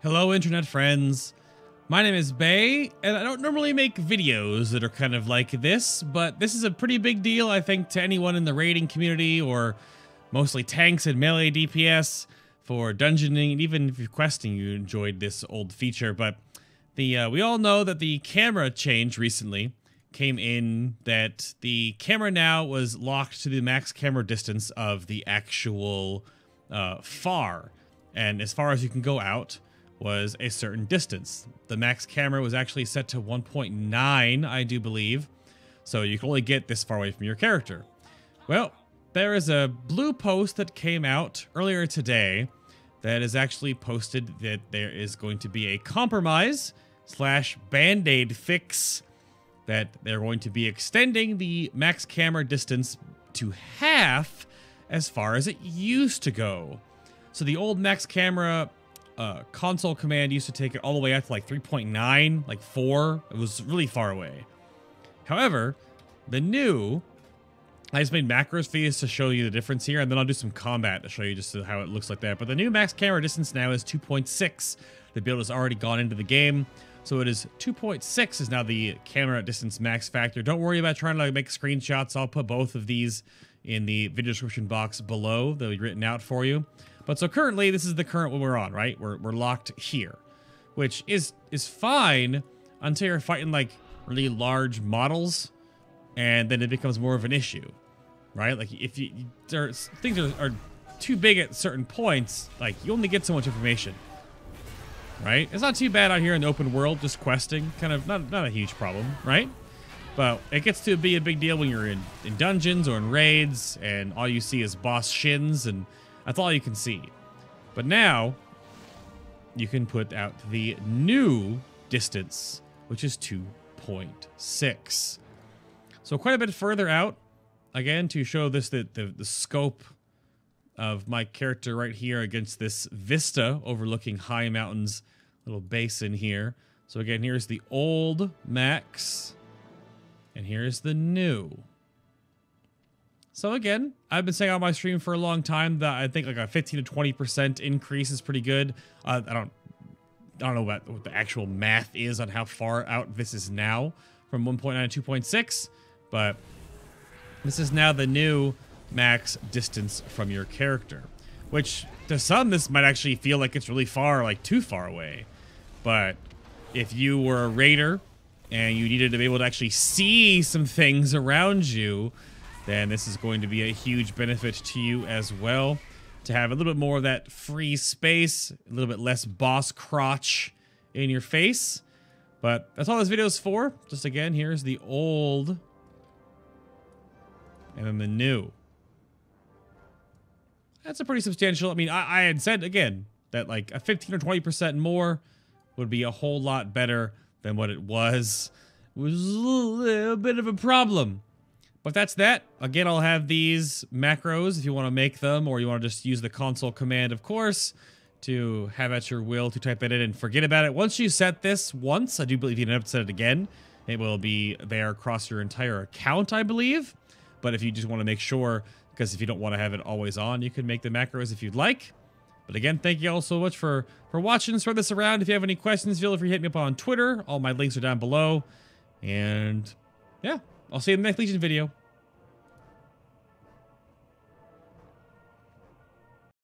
Hello, internet friends. My name is Bay, and I don't normally make videos that are kind of like this, but this is a pretty big deal, I think, to anyone in the raiding community, or mostly tanks and melee DPS, for dungeoning, and even if you're questing, you enjoyed this old feature. But we all know that the camera change recently came in, that the camera now was locked to the max camera distance of the actual far, and as far as you can go out was a certain distance. The max camera was actually set to 1.9, I do believe, so you can only get this far away from your character. Well, there is a blue post that came out earlier today that is actually posted that there is going to be a compromise / band-aid fix, that they're going to be extending the max camera distance to half as far as it used to go. So the old max camera console command used to take it all the way out to like 3.9, like 4. It was really far away. However, the new, I just made macros for you to show you the difference here, and then I'll do some combat to show you just how it looks like that. But the new max camera distance now is 2.6. The build has already gone into the game, so it is 2.6 is now the camera distance max factor. Don't worry about trying to make screenshots. I'll put both of these in the video description box below. They'll be written out for you. But so currently, this is the current one we're on, right? We're locked here, which is fine until you're fighting like really large models, and then it becomes more of an issue, right? Like if things are too big at certain points, like you only get so much information, right? It's not too bad out here in the open world, just questing, kind of not a huge problem, right? But it gets to be a big deal when you're in dungeons or in raids, and all you see is boss shins, and that's all you can see. But now, you can put out the new distance, which is 2.6. So quite a bit further out, again, to show this the scope of my character right here against this vista overlooking high mountains, little basin here. So again, here's the old max, and here's the new. So again, I've been saying on my stream for a long time that I think like a 15 to 20% increase is pretty good. I don't know what the actual math is on how far out this is now from 1.9 to 2.6, but this is now the new max distance from your character, which to some this might actually feel like it's really far, like too far away. But if you were a raider and you needed to be able to actually see some things around you, then this is going to be a huge benefit to you as well, to have a little bit more of that free space, a little bit less boss crotch in your face. But that's all this video is for. Just again, here's the old and then the new. That's a pretty substantial, I mean, I had said again that like a 15 or 20% more would be a whole lot better than what it was. It was a little bit of a problem. But that's that. Again, I'll have these macros if you want to make them, or you want to just use the console command, of course, to have at your will to type that in and forget about it. Once you set this once, I do believe you don't have to set it again. It will be there across your entire account, I believe. But if you just want to make sure, because if you don't want to have it always on, you can make the macros if you'd like. But again, thank you all so much for watching. Spread this around. If you have any questions, feel free to hit me up on Twitter. All my links are down below. And yeah, I'll see you in the next Legion video.